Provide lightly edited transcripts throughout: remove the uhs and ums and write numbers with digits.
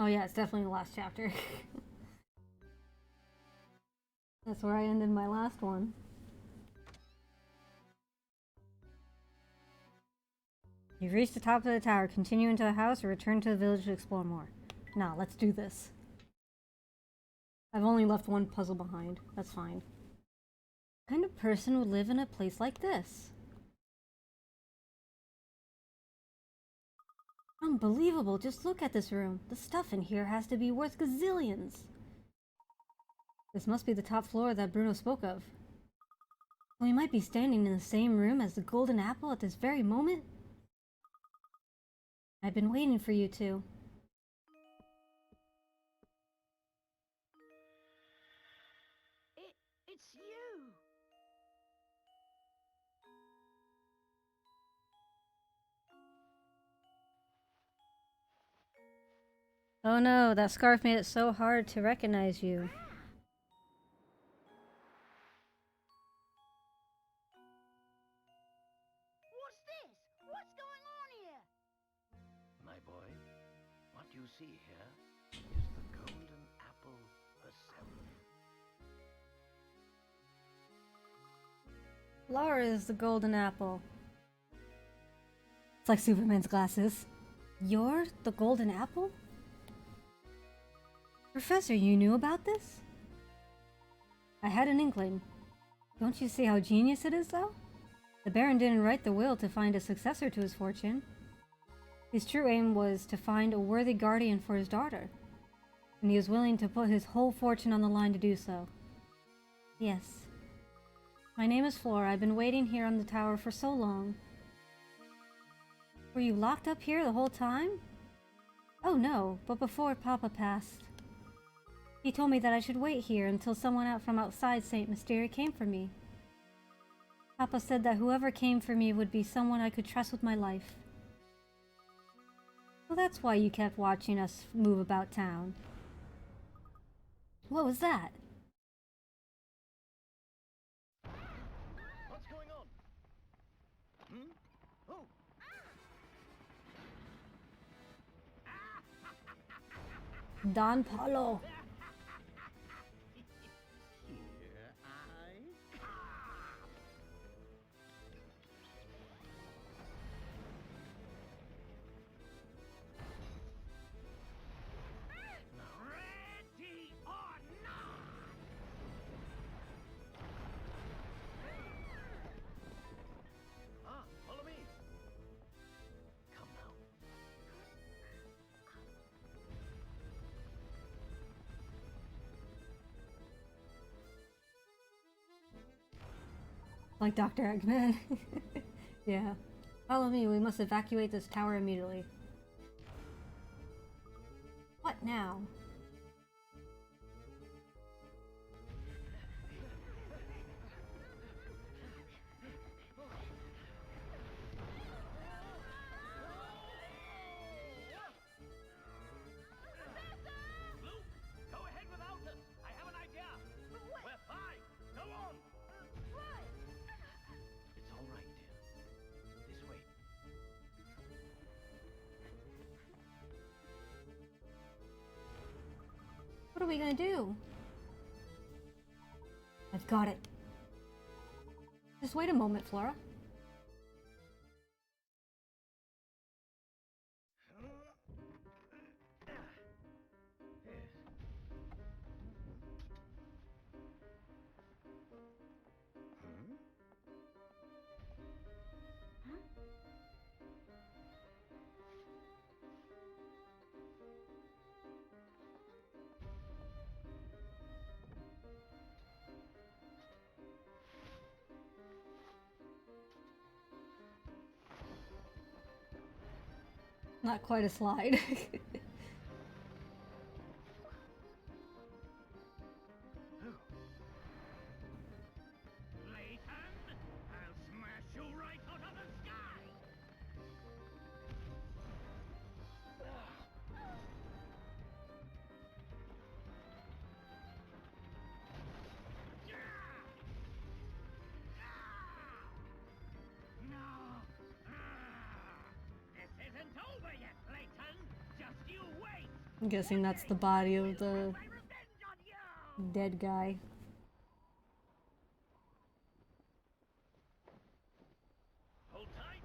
Oh yeah, it's definitely the last chapter. That's where I ended my last one. You've reached the top of the tower. Continue into the house or return to the village to explore more. Nah, let's do this. I've only left one puzzle behind. That's fine. What kind of person would live in a place like this? Unbelievable, just look at this room. The stuff in here has to be worth gazillions. This must be the top floor that Bruno spoke of. We might be standing in the same room as the golden apple at this very moment. I've been waiting for you two. It's you! Oh no, that scarf made it so hard to recognize you. What's this? What's going on here? My boy, what you see here is the golden apple herself. Laura is the golden apple. It's like Superman's glasses. You're the golden apple? Professor, you knew about this? I had an inkling. Don't you see how genius it is, though? The Baron didn't write the will to find a successor to his fortune. His true aim was to find a worthy guardian for his daughter, and he was willing to put his whole fortune on the line to do so. Yes. My name is Flora. I've been waiting here on the tower for so long. Were you locked up here the whole time? Oh no, but before Papa passed, he told me that I should wait here until someone out from outside St. Mysteria came for me. Papa said that whoever came for me would be someone I could trust with my life. Well, that's why you kept watching us move about town. What was that? What's going on? Oh! Don Paulo. Here I come. Ready or not? Follow me. Come now. Like Dr. Eggman. Yeah. Follow me, we must evacuate this tower immediately. What now? Luke, go ahead without us. I have an idea. We're fine. Go on. It's all right, dear. This way. What are we gonna do? I've got it. Just wait a moment, Flora. Not quite a slide. Layton, I'll smash you right out of the sky. No! This isn't over yet, Layton! Just you I'm guessing that's the body of the My revenge on you! dead guy. Hold tight.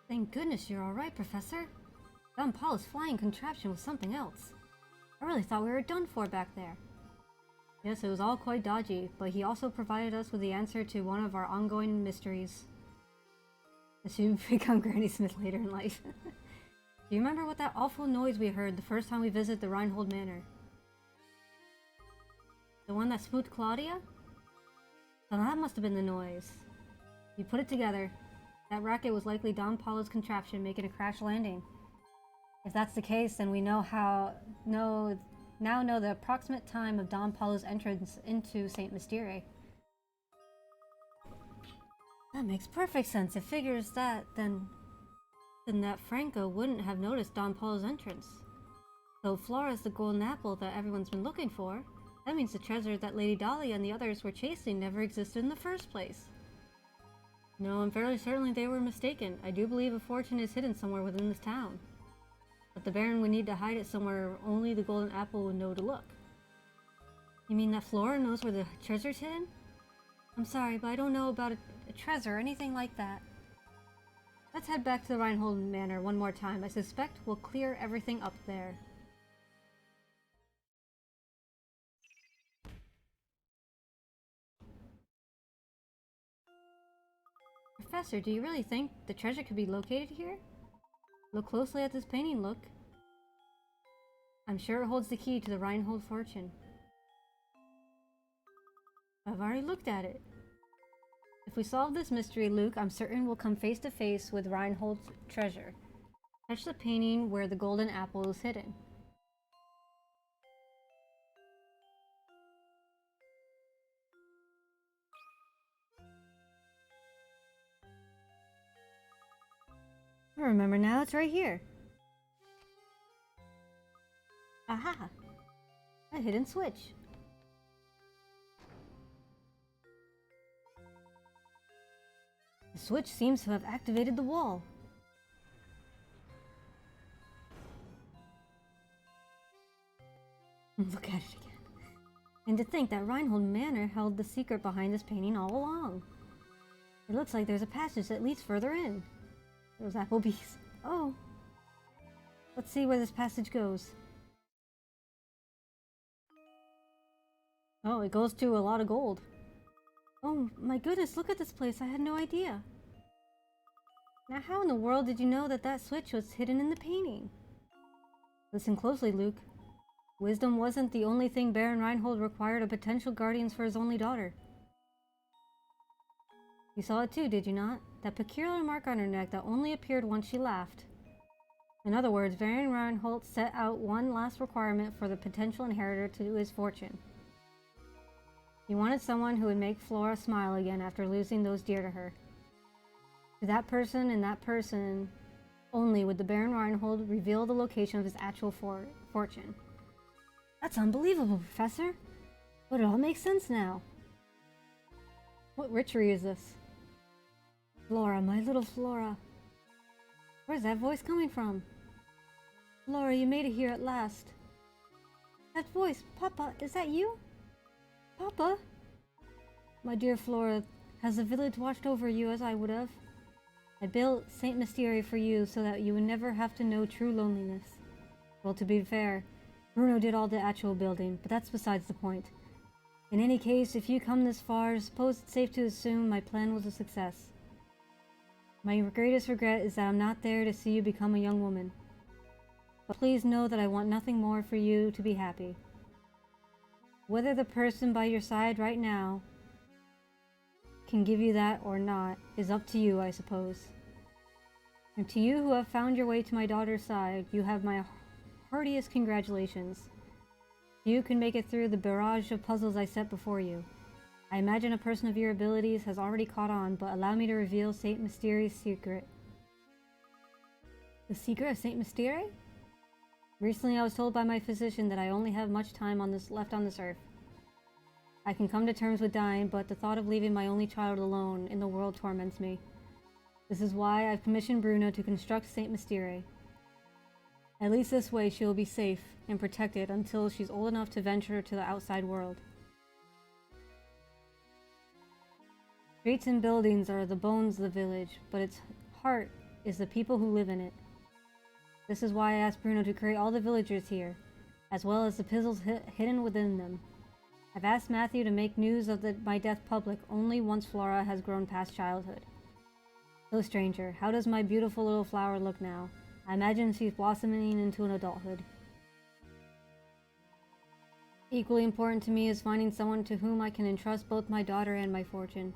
Thank goodness you're alright, Professor. Don Paul's flying contraption was something else. I really thought we were done for back there. Yes, it was all quite dodgy, but he also provided us with the answer to one of our ongoing mysteries. As you become Granny Smith later in life. Do you remember what that awful noise we heard the first time we visited the Reinhold Manor? The one that spooked Claudia? Well, that must have been the noise. You put it together. That racket was likely Don Paulo's contraption making a crash landing. If that's the case, then we now know the approximate time of Don Paulo's entrance into Saint Mystere. That makes perfect sense. It figures that then that Franco wouldn't have noticed Don Paulo's entrance. So Flora's the golden apple that everyone's been looking for. That means the treasure that Lady Dahlia and the others were chasing never existed in the first place. No, I'm fairly certain they were mistaken. I do believe a fortune is hidden somewhere within this town. But the Baron would need to hide it somewhere only the golden apple would know to look. You mean that Flora knows where the treasure's hidden? I'm sorry, but I don't know about a treasure or anything like that. Let's head back to the Reinhold Manor one more time. I suspect we'll clear everything up there. Professor, do you really think the treasure could be located here? Look closely at this painting, look. I'm sure it holds the key to the Reinhold fortune. I've already looked at it. If we solve this mystery, Luke, I'm certain we'll come face to face with Reinhold's treasure. Touch the painting where the golden apple is hidden. I remember now, it's right here. Aha! A hidden switch. The switch seems to have activated the wall. Look at it again. And to think that Reinhold Manor held the secret behind this painting all along. It looks like there's a passage that leads further in. Those Applebee's. Oh! Let's see where this passage goes. Oh, it goes to a lot of gold. Oh my goodness, look at this place. I had no idea. Now how in the world did you know that that switch was hidden in the painting? Listen closely, Luke. Wisdom wasn't the only thing Baron Reinhold required of potential guardians for his only daughter. You saw it too, did you not? That peculiar mark on her neck that only appeared once she laughed. In other words, Baron Reinhold set out one last requirement for the potential inheritor to his fortune. He wanted someone who would make Flora smile again after losing those dear to her. To that person and that person only would the Baron Reinhold reveal the location of his actual fortune. That's unbelievable, Professor! But it all makes sense now. What witchery is this? Flora, my little Flora. Where's that voice coming from? Flora, you made it here at last. That voice, Papa, is that you? Papa? My dear Flora, has the village watched over you as I would have? I built Saint Mystere for you so that you would never have to know true loneliness. Well, to be fair, Bruno did all the actual building, but that's besides the point. In any case, if you come this far, suppose it's safe to assume my plan was a success. My greatest regret is that I'm not there to see you become a young woman. But please know that I want nothing more for you to be happy. Whether the person by your side right now can give you that or not is up to you, I suppose. And to you who have found your way to my daughter's side, you have my heartiest congratulations. You can make it through the barrage of puzzles I set before you. I imagine a person of your abilities has already caught on, but allow me to reveal Saint Mysterie's secret. The secret of Saint Mysterie? Recently I was told by my physician that I only have much time left on this earth. I can come to terms with dying, but the thought of leaving my only child alone in the world torments me. This is why I've commissioned Bruno to construct Saint Mysterie. At least this way she will be safe and protected until she's old enough to venture to the outside world. Streets and buildings are the bones of the village, but its heart is the people who live in it. This is why I asked Bruno to create all the villagers here, as well as the puzzles hidden within them. I've asked Matthew to make news of my death public only once Flora has grown past childhood. So stranger, how does my beautiful little flower look now? I imagine she's blossoming into an adulthood. Equally important to me is finding someone to whom I can entrust both my daughter and my fortune.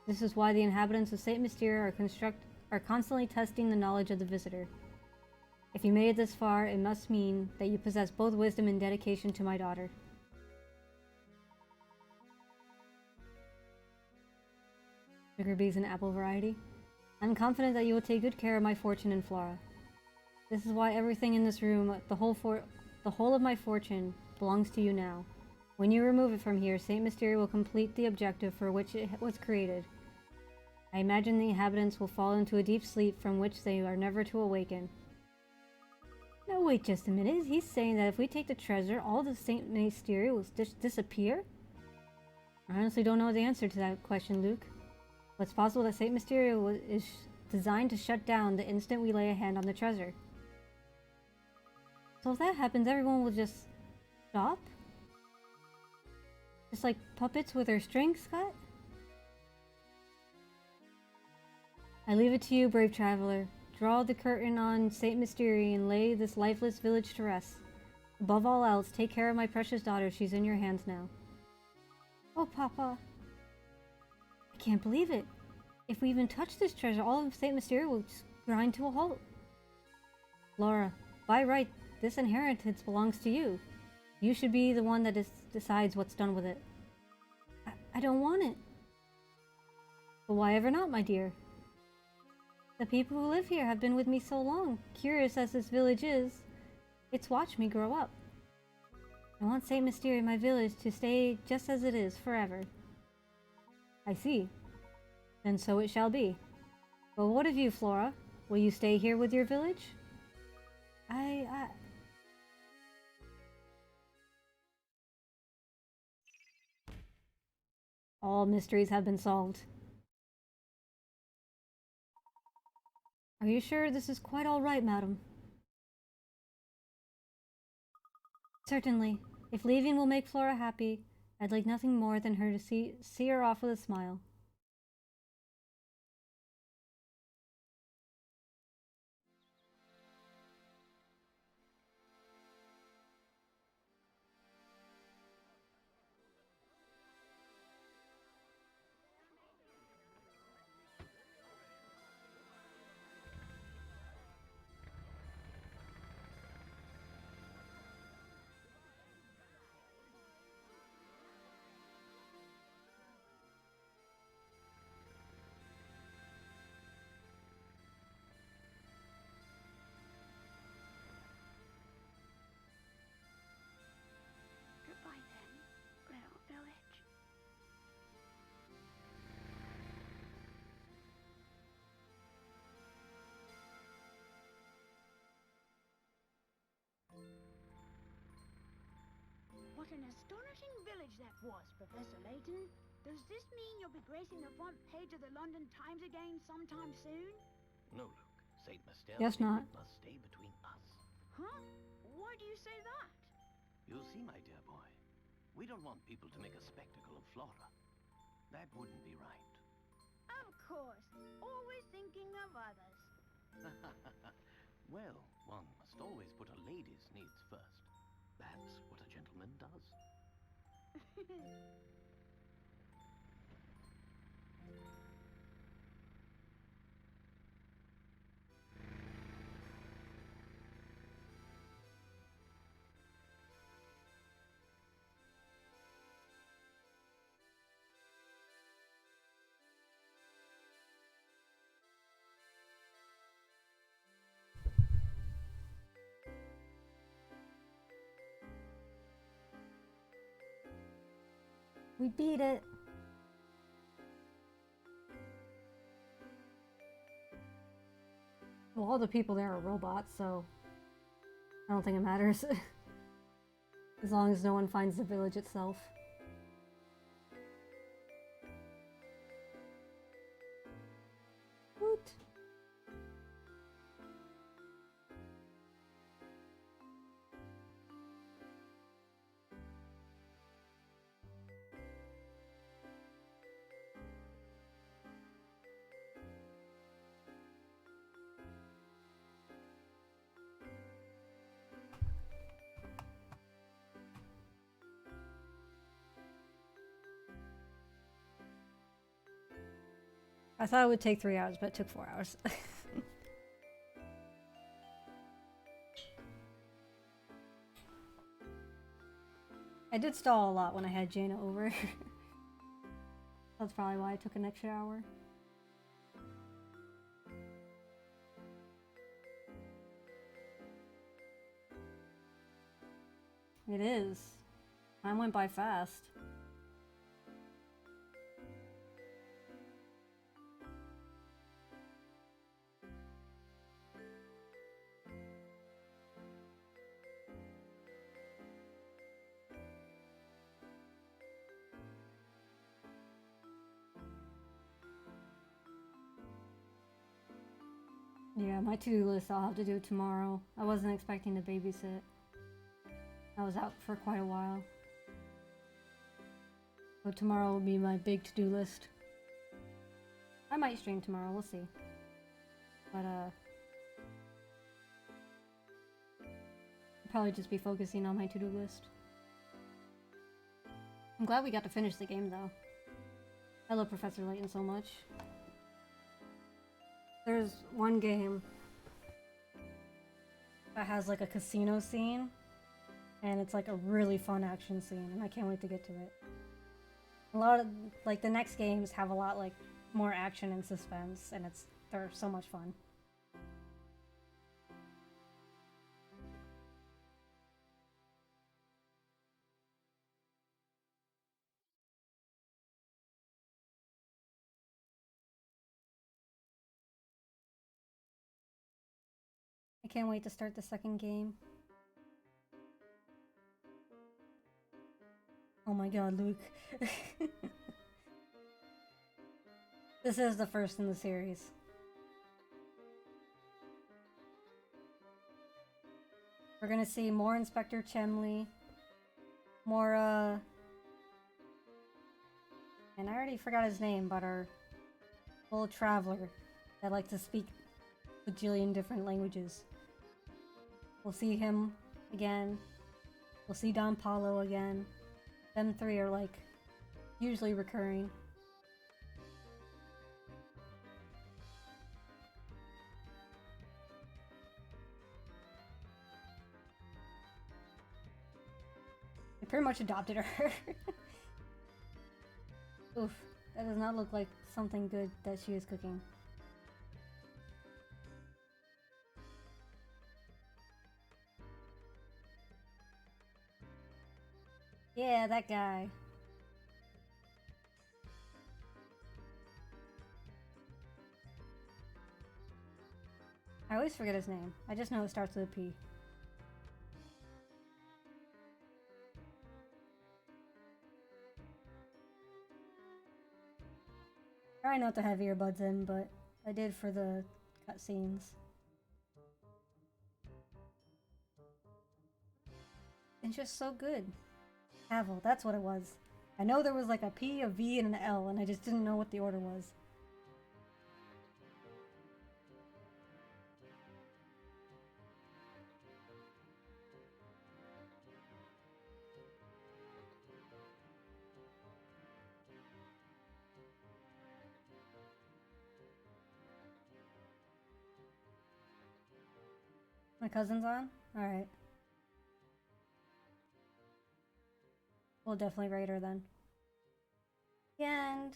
This is why the inhabitants of Saint Mysterie are constantly testing the knowledge of the visitor. If you made it this far, it must mean that you possess both wisdom and dedication to my daughter. Sugar bees and apple variety. I'm confident that you will take good care of my fortune and Flora. This is why everything in this room, the whole of my fortune, belongs to you now. When you remove it from here, Saint Mysterie will complete the objective for which it was created. I imagine the inhabitants will fall into a deep sleep from which they are never to awaken. No, wait just a minute. He's saying that if we take the treasure, all the Saint Mysterie will disappear? I honestly don't know the answer to that question, Luke. But it's possible that Saint Mysterie is designed to shut down the instant we lay a hand on the treasure. So if that happens, everyone will just stop? Just like puppets with their strings cut? I leave it to you, brave traveler. Draw the curtain on Saint Mysterie and lay this lifeless village to rest. Above all else, take care of my precious daughter. She's in your hands now. Oh, Papa. I can't believe it. If we even touch this treasure, all of Saint Mysterie will just grind to a halt. Laura, by right, this inheritance belongs to you. You should be the one that decides what's done with it. I don't want it. But why ever not, my dear? The people who live here have been with me so long. Curious as this village is, it's watched me grow up. I want Saint Mysterie, my village, to stay just as it is forever. I see. Then so it shall be. But what of you, Flora? Will you stay here with your village? All mysteries have been solved. Are you sure this is quite all right, madam? Certainly. If leaving will make Flora happy, I'd like nothing more than her to see her off with a smile. Goodbye then, little village. What an astonishing village that was, Professor Layton. Does this mean you'll be gracing the front page of the London Times again sometime soon? No, Luke. Saint Mysterie Guess not. must stay between us. Huh? Why do you say that? You'll see, my dear boy. We don't want people to make a spectacle of Flora. That wouldn't be right. Of course, always thinking of others. Well, one must always put a lady's needs first. That's what a gentleman does. We beat it! Well, all the people there are robots, so I don't think it matters. As long as no one finds the village itself. Woot! I thought it would take 3 hours, but it took 4 hours. I did stall a lot when I had Jaina over. That's probably why it took an extra hour. It is. Time went by fast. Yeah, my to-do list I'll have to do tomorrow. I wasn't expecting to babysit. I was out for quite a while. So tomorrow will be my big to-do list. I might stream tomorrow, we'll see. But I'll probably just be focusing on my to-do list. I'm glad we got to finish the game though. I love Professor Layton so much. There's one game that has like a casino scene, and it's like a really fun action scene, and I can't wait to get to it. A lot of like the next games have a lot like more action and suspense, and they're so much fun. I can't wait to start the second game. Oh my god, Luke. This is the first in the series. We're gonna see more Inspector Chemley, more, and I already forgot his name, but our little traveler that likes to speak a bajillion different languages. We'll see him again. We'll see Don Paulo again. Them three are like usually recurring. They pretty much adopted her. Oof, that does not look like something good that she is cooking. Yeah, that guy. I always forget his name. I just know it starts with a P. Try not to have earbuds in, but I did for the cutscenes. It's just so good. Havel, that's what it was. I know there was like a P, a V, and an L, and I just didn't know what the order was. My cousin's on? Alright. We'll definitely raid her then. And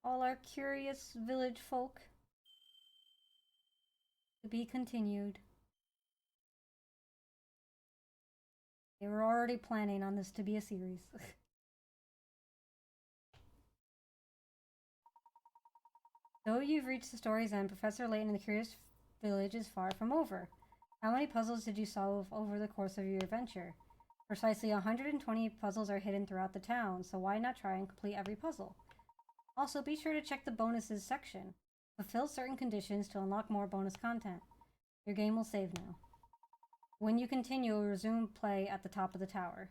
all our curious village folk. To be continued. They were already planning on this to be a series. Though you've reached the story's end, Professor Layton and the Curious Village is far from over. How many puzzles did you solve over the course of your adventure? Precisely 120 puzzles are hidden throughout the town, so why not try and complete every puzzle? Also, be sure to check the bonuses section. Fulfill certain conditions to unlock more bonus content. Your game will save now. When you continue, resume play at the top of the tower.